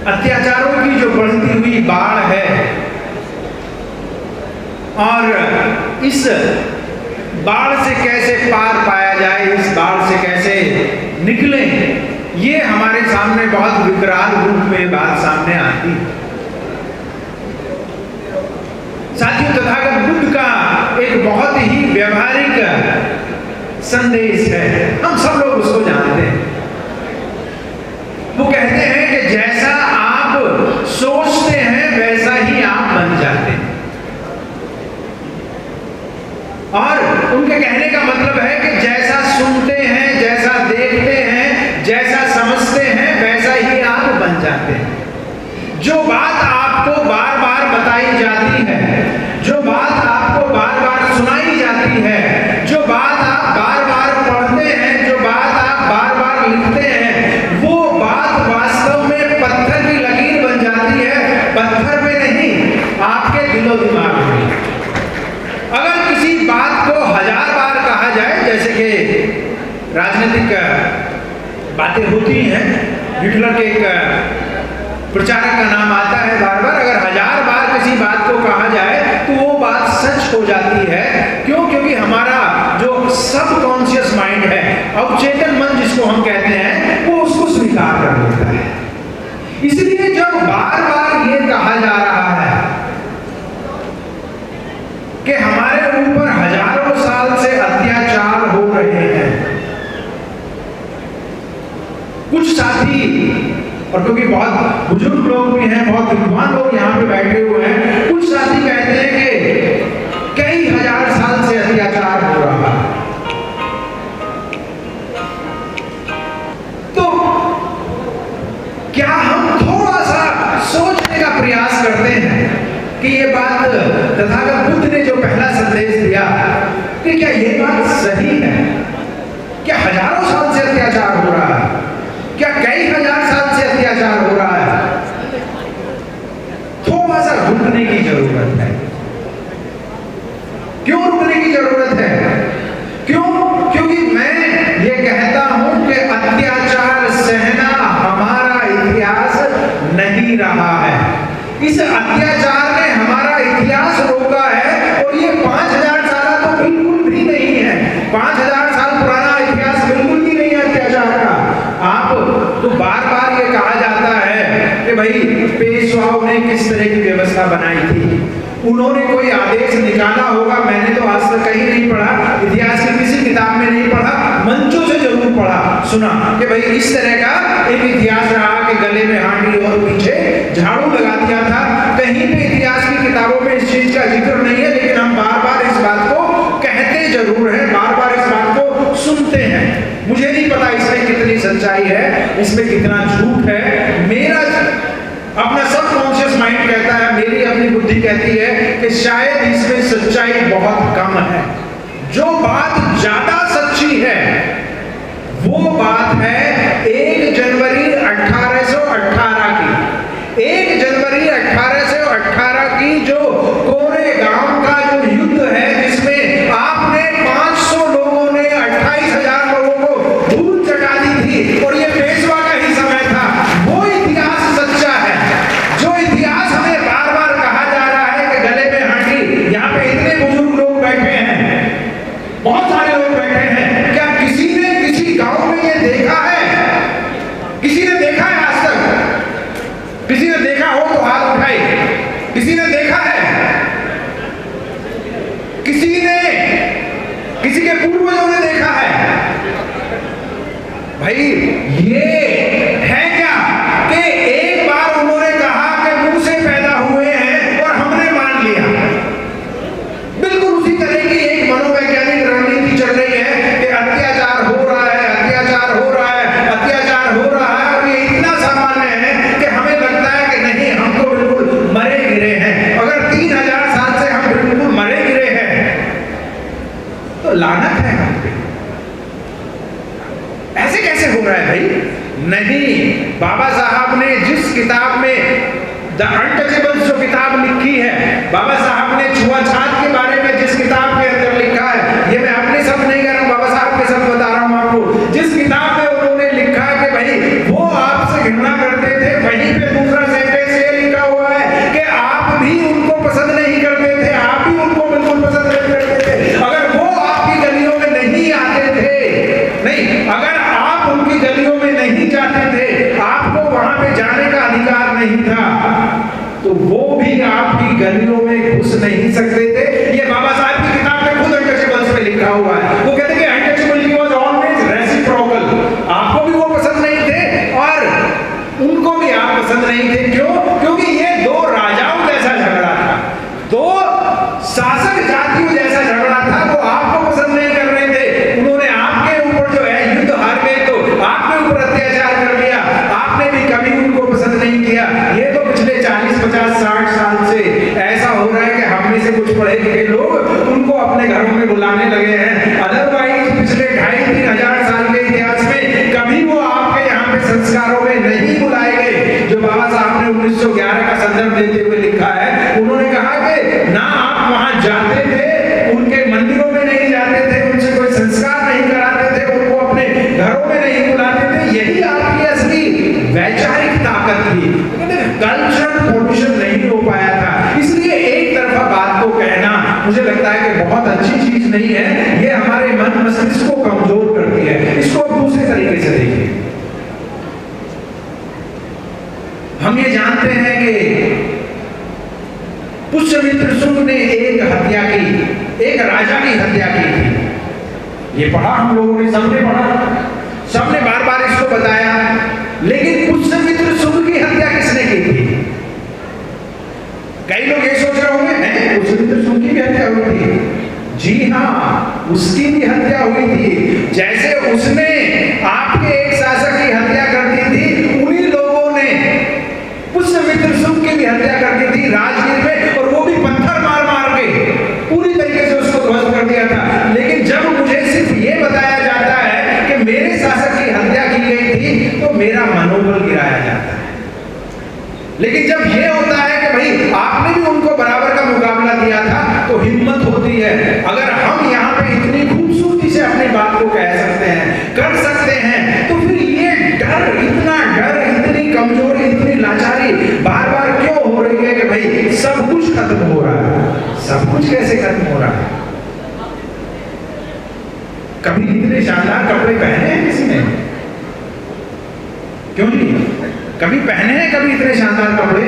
अत्याचारों की जो बढ़ती हुई बाढ़ है और इस बाढ़ से कैसे पार पाया जाए, इस बाढ़ से कैसे निकले, ये हमारे सामने बहुत विकराल रूप में बात सामने आती है। साथियों, तथागत बुद्ध का एक बहुत ही व्यवहारिक संदेश है, हम सब लोग उसको जानते हैं। वो कहते हैं कि जैसा आप सोचते हैं वैसा ही आप बन जाते हैं। और उनके कहने का मतलब है कि जैसा सुनते हैं, जैसा देखते हैं, जैसा समझते हैं, वैसा ही आप बन जाते हैं। जो बात आपको बार बार बताई जाती है, जो बात आपको बार बार सुनाई जाती है, जो बात आप बार बार पढ़ते हैं, जो बात आप बार बार लिखते हैं, वो बात वास्तव में पत्थर की लकीर बन जाती है, पत्थर में नहीं, आपके दिलो दिमाग में। अगर किसी बात को 1000 बार कहा जाए, जैसे कि राजनीतिक बातें होती हैं, हिटलर के एक प्रचारक का नाम आता है बार बार, अगर 1000 बार किसी बात को कहा जाए तो वो बात सच हो जाती है। क्यों? क्योंकि हमारा जो सबकॉन्शियस माइंड है, अवचेतन मन जिसको हम कहते हैं, वो उसको स्वीकार कर लेता है। इसलिए जब बार बार ये कहा जा रहा है कि हमारे ऊपर हजारों साल से अत्याचार हो रहे हैं, कुछ साथी, और क्योंकि बहुत बुजुर्ग लोग भी हैं, बहुत विद्वान लोग यहाँ पे बैठे हुए हैं, कुछ साथी कहते हैं कि कई हजार साल से अत्याचार हो रहा है। तो क्या हम थोड़ा सा सोचने का प्रयास करते हैं कि ये बात तथागत बुद्ध ने जो पहला संदेश दिया, कि क्या ये बात सही है? क्या हजारों साल से अत्याचार हो रहा है? क्या कई हजार साल से अत्याचार हो रहा है? थोड़ा सा रुकने की जरूरत है। क्यों रुकने की जरूरत है? क्यों? क्योंकि मैं ये कहता हूं कि अत्याचार सहना हमारा इतिहास नहीं रहा है। इस अत्याचार ने हमारा इतिहास रोका है, और ये 5000 साल तो बिल्कुल भी नहीं है। 5000 साल पुराना इतिहास बिल्कुल भी नहीं है अत्याचार का। आप तो बार बार ये कहा जाता है कि भाई पेशवाओं ने किस तरह की व्यवस्था बनाई थी, उन्होंने कोई आदेश निकाला होगा। मैंने तो आज तक कहीं नहीं पढ़ा, इतिहास की किसी किताब में नहीं पढ़ा, मंचों से जरूर पढ़ा सुना कि भाई इस तरह का एक इतिहास रहा कि गले में हांडी और पीछे झाड़ू लगा दिया था। कहीं पे इतिहास की किताबों में इस चीज का जिक्र नहीं है, लेकिन हम बार बार इस बात को कहते जरूर हैं, बार बार इस बात को सुनते हैं। मुझे नहीं पता इसमें कितनी सच्चाई है, इसमें कितना झूठ है। मेरा अपना सबकॉन्शियस माइंड कहता है, मेरी अपनी बुद्धि कहती है कि शायद इसमें सच्चाई बहुत कम है। जो बात ज्यादा सच्ची है वो बात है 1 जनवरी 1818 की। 1 जनवरी 1818 की जो कोरेगांव का जो युद्ध है, जिसमें आपने 500 लोगों ने 28,000 लोगों को धूल चटा दी थी, और ये पेशवा का ही समय था, वो इतिहास सच्चा है। जो इतिहास हमें बार बार कहा जा रहा है कि गले में हांडी, यहाँ पे इतने बुजुर्ग लोग बैठे हैं, बहुत सारे लोग बैठे हैं, क्या किसी ने किसी गांव में ये देखा है? किसी ने देखा है आज तक? किसी ने देखा हो तो हाथ उठाए। किसी ने देखा है? किसी के पूर्वजों ने देखा है? भाई ये है क्या कि एक बार उन्होंने कहा कि मुंह से पैदा हुए हैं और हमने मान लिया। बिल्कुल उसी तरह की एक मनोवैज्ञानिक रणनीति चल रही है कि अत्याचार हो रहा है, अत्याचार हो रहा है, अत्याचार हो रहा है, और ये इतना सामान्य है कि हमें लगता है कि नहीं, हम तो बिल्कुल मरे गिरे हैं। अगर 3000 साल से हम बिल्कुल मरे गिरे हैं तो लानत है हम पे। ऐसे कैसे हो रहा है भाई? नहीं, बाबा साहब ने जिस किताब में द अनटचेबल्स जो किताब लिखी है, बाबा साहब ने छुआछूत के बारे में जिस किताब के अंदर लिखा है, ये मैं अपने शब्द नहीं कह रहा हूं, बाबा साहब के शब्द बता रहा हूं आपको। जिस किताब में उन्होंने लिखा कि भाई वो आपसे घृणा करते थे, वहीं पे दूसरा गलियों में घुस नहीं सकते थे। ये बाबा साहब की किताब में खुद अनटचेबल्स पे लिखा हुआ है। वो कहते हैं कि अनटचेबिलिटी वाज ऑलवेज रेसिप्रोकल। आपको भी वो पसंद नहीं थे और उनको भी आप पसंद नहीं थे। क्यों? क्योंकि ये दो राजाओं जैसा झगड़ा था, दो शासक जातियों जैसा झगड़ा था। वो आपको पसंद नहीं कर रहे थे, उन्होंने आपके ऊपर जो है युद्ध हार गए तो आपके ऊपर अत्याचार कर दिया, आपने भी कभी उनको पसंद नहीं किया। ये तो पिछले 40, 50, 60 साल से ऐसा हो रहा है कि हम में से कुछ पढ़े लिखे लोग उनको अपने घरों में बुलाने लगे हैं। अदरवाइज पिछले 2,500-3 हजार साल के इतिहास में कभी वो आपके यहाँ पे संस्कारों में नहीं बुलाए गए। जो बाबा साहब ने 1911 का संदर्भ देते हुए लिखा है, उन्होंने कहा कि ना आप वहां जाते थे, उनके मंदिरों में नहीं जाते थे, उनसे कोई संस्कार नहीं कराते थे, उनको अपने घरों में नहीं बुलाते थे। यही आपकी असली वैचारिक ताकत थी। कल्चरल पोल्यूशन नहीं हो पाया था। इसलिए एक तरफा बात को कहना मुझे लगता है कि बहुत अच्छी चीज नहीं है। ये हमारे मन मस्तिष्क को कमजोर करती है। इसको दूसरे तरीके से देखिए। हम ये जानते हैं कि पुष्यमित्र शुंग ने एक हत्या की, एक राजा की हत्या की थी। ये पढ़ा हम लोगों ने, सबने पढ़ा, सबने बार बार इसको बताया। लेकिन पुष्यमित्र शुंग की हत्या किसने की थी? कई लोग ये सोच रहे होंगे पुष्यमित्र शुंग की भी हत्या हुई थी। जी हाँ, उसकी भी हत्या हुई थी। जैसे उसने आपके एक शासक की हत्या कर दी थी, उन्हीं लोगों ने पुष्यमित्र शुंग की भी हत्या कर दी थी राजगीर में, और वो भी पत्थर मार मार के पूरी तरीके से उसको ध्वस्त कर दिया था। लेकिन जब मुझे सिर्फ ये बताया जाता है कि मेरे शासक की हत्या की गई थी, तो मेरा मनोबल गिराया जाता है। लेकिन जब ये होता है कि भाई आपने भी उनको बराबर का मुकाबला दिया था, तो हिम्मत होती है। अगर हम यहाँ पे इतनी खूबसूरती से अपनी बात को कह सकते हैं, कर सकते हैं, तो फिर ये डर, इतना डर, इतनी कमजोरी, इतनी लाचारी बार बार क्यों हो रही है कि भाई सब कुछ खत्म हो रहा है? सब कुछ कैसे खत्म हो रहा है? कभी इतने शानदार कपड़े पहने हैं किसी ने? क्यों नहीं? कभी पहने हैं कभी इतने शानदार कपड़े?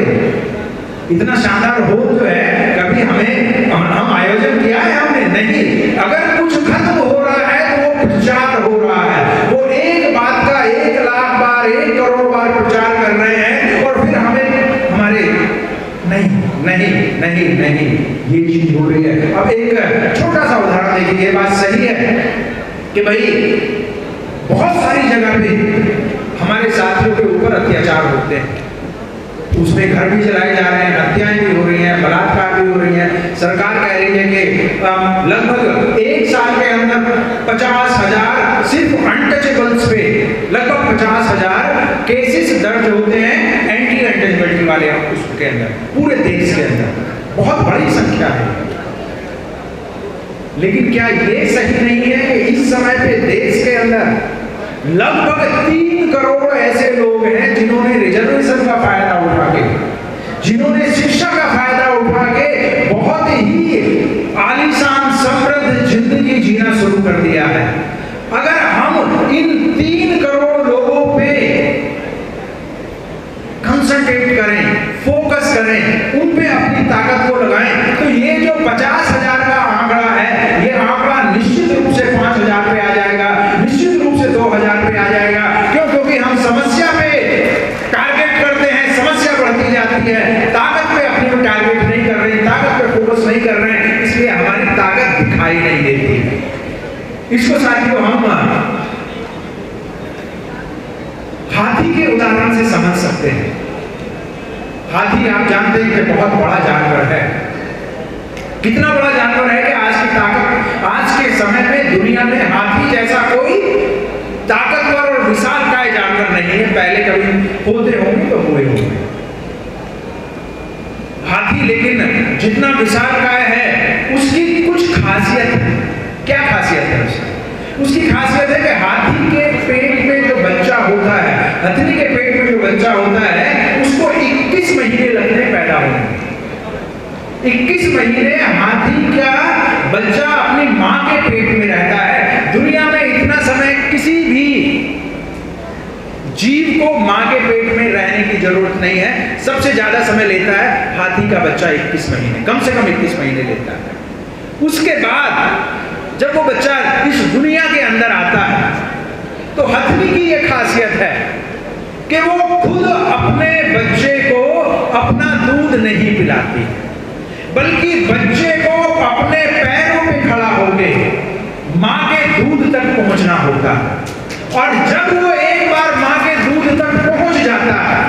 इतना शानदार हो जो है कभी हम आयोजन किया है हमने? नहीं। अगर कुछ खत्म हो रहा है तो वो प्रचार हो रहा है। वो एक बात का 1 लाख बार, 1 करोड़ बार प्रचार कर रहे हैं, और फिर हमें हमारे नहीं नहीं नहीं नहीं ये चीज हो रही है। अब एक छोटा सा उदाहरण देखिए। ये बात सही है कि भाई बहुत सारी जगह पे हमारे साथियों के ऊपर अत्याचार होते हैं, उसमें घर भी जलाए जा रहे हैं, हत्याएं भी हो रही हैं, बलात्कार भी हो रही हैं। सरकार कह रही है कि लगभग 1 साल के अंदर 50,000 सिर्फ अनटचेबल्स पे लगभग 50,000 केसेस दर्ज होते हैं एंटी अनटचेबिलिटी वाले उसके अंदर, पूरे देश के अंदर। बहुत बड़ी संख्या है। लेकिन क्या ये सही नहीं है कि इस समय पे देश के अंदर लगभग 3 करोड़ ऐसे लोग हैं जिन्होंने रिजर्वेशन का फायदा उठा के, जिन्होंने शिक्षा का फायदा उठा के बहुत ही आलीशान समृद्ध जिंदगी जीना शुरू कर दिया है। अगर हम इन 3 करोड़ लोगों पे कंसंट्रेट करें, फोकस करें, उन पे अपनी ताकत को लगाएं, तो ये जो 50,000 का आंकड़ा है, ये आंकड़ा निश्चित रूप से 5,000 पे आ जाएगा, निश्चित रूप से 2,000 पे आ जाएगा। क्यों? क्योंकि हम समस्या पे टारगेट करते हैं, समस्या बढ़ती जाती है, ताकत पे अपनी टारगेट नहीं कर रहे हैं, ताकत पे फोकस नहीं कर रहे हैं, इसलिए हमारी ताकत दिखाई नहीं देती। इसको साथियों हम हाथी के उदाहरण से समझ सकते हैं। हाथी आप जानते हैं कि बहुत बड़ा जानवर है। कितना बड़ा जानवर है कि आज के समय में दुनिया में हाथी जैसा कोई ताकतवर और विशालकाय जानवर नहीं है। पहले कभी होते होंगे तो हुए होंगे हाथी, लेकिन जितना विशालकाय है उसकी कुछ खासियत है। क्या खासियत है उसकी खासियत है कि हाथी के पेट में जो बच्चा होता है, हथनी के पेट में जो बच्चा होता है, उसको 21 महीने लगते हैं पैदा होने में। 21 महीने हाथी का बच्चा अपनी मां के पेट में रहता है। दुनिया में इतना समय किसी भी जीव को मां के पेट में रहने की जरूरत नहीं है। सबसे ज्यादा समय लेता है हाथी का बच्चा 21 महीने, कम से कम 21 महीने लेता है। उसके बाद जब वो बच्चा इस दुनिया के अंदर आता है तो हथनी की यह खासियत है कि वो खुद अपने बच्चे को अपना दूध नहीं पिलाती, बल्कि बच्चे को अपने पैरों पे खड़ा होकर मां के दूध तक पहुंचना होता है। और जब वो एक बार मां के दूध तक पहुंच जाता है,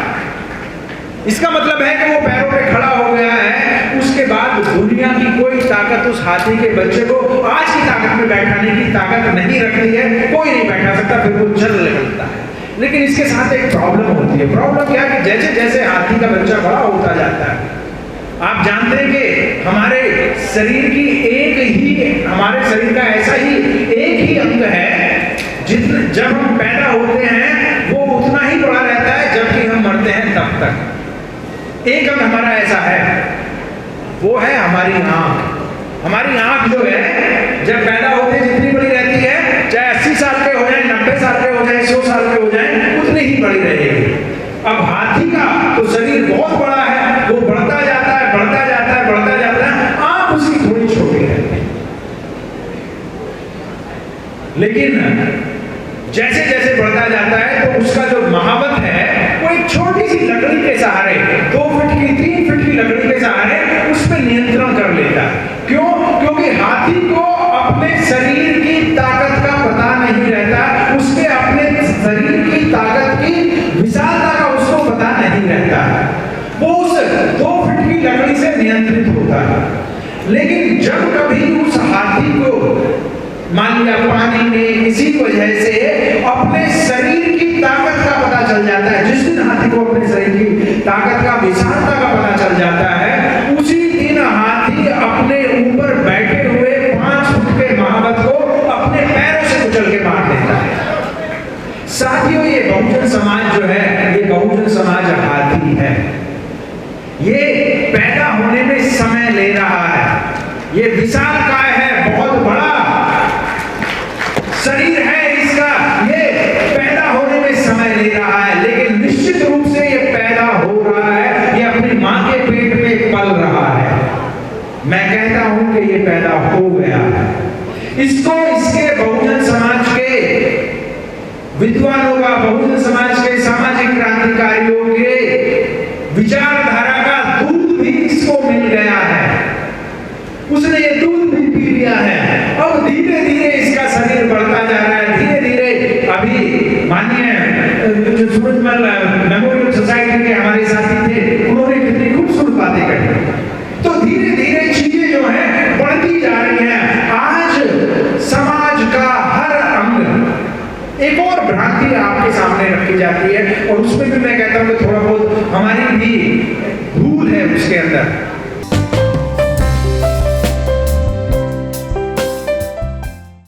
इसका मतलब है कि वो पैरों पे खड़ा हो गया है, उसके बाद दुनिया की कोई ताकत उस हाथी के बच्चे को आज की ताकत में बैठाने की ताकत नहीं रखती है। कोई नहीं बैठा सकता, फिर वो चल निकलता है। लेकिन इसके साथ एक प्रॉब्लम होती है। प्रॉब्लम क्या कि जैसे जैसे हाथी का बच्चा बड़ा होता जाता है, आप जानते हैं कि हमारे शरीर की हमारे शरीर का ऐसा ही एक ही अंग है, जितना जब हम पैदा होते हैं वो उतना ही बड़ा रहता है, जबकि हम मरते हैं तब तक। एक अंग हमारा ऐसा है, वो है हमारी आंख। हमारी आंख जो है जब पैदा होते हैं जितनी बड़ी रहती है, चाहे 80 साल के हो जाए, 90 साल के हो जाए, 100 साल के हो जाए, उतनी ही बड़ी रहेगी। अब हाथी का तो शरीर बहुत बड़ा है, वो बढ़ता जाता है, बढ़ता जाता है, बढ़ता जाता है, आंख उसकी थोड़ी छोटी रहती है। लेकिन जैसे जैसे बढ़ता जाता है तो उसका जो महावत है वो एक छोटी सी लकड़ी के सहारे, 2 फीट की 3 फीट की लकड़ी के सहारे उस पर नियंत्रण कर लेता है। क्यों? क्योंकि हाथी को अपने शरीर की ताकत का पता नहीं रहता, उसके अपने शरीर की ताकत की विशालता का उसको पता नहीं रहता। वो उस 2 फीट की लकड़ी से नियंत्रित होता है। लेकिन जब कभी उस हाथी को मान लिया पानी ने किसी वजह से अपने शरीर की ताकत का पता चल जाता है, जिस दिन हाथी को अपने शरीर की ताकत का विशालता का पता चल जाता है, उसी दिन हाथी अपने ऊपर बैठे हुए 5 फुट के महावत को अपने पैरों से कुचल के मार देता है। साथियों, ये बहुजन समाज जो है, ये बहुजन समाज हाथी है। ये पैदा होने में समय ले रहा है, ये विशालकाय है, बहुत बड़ा शरीर है इसका, ये पैदा होने में समय ले रहा है, लेकिन निश्चित रूप से ये पैदा हो रहा है, ये अपनी मां के पेट में पल रहा है। मैं कहता हूं कि ये पैदा हो गया है। इसको इसके बहुजन समाज के विद्वानों का, बहुजन समाज के सामाजिक क्रांतिकारियों के विचारधारा का दूध भी इसको मिल गया है। उसने ये दूध भी पी लिया है। अब धीरे धीरे इसका शरीर बढ़ता जा रहा है, धीरे धीरे। अभी मानिए जो सूरजमल मेमोरियल सोसाइटी के हमारे साथी थे, उन्होंने कितनी खूबसूरत बातें कही। तो धीरे धीरे चीजें जो है बढ़ती जा रही हैं। आज समाज का हर अंग, एक और भ्रांति आपके सामने रखी जाती है, और उसमें भी मैं कहता हूं कि थोड़ा बहुत हमारी भी भूल है उसके अंदर।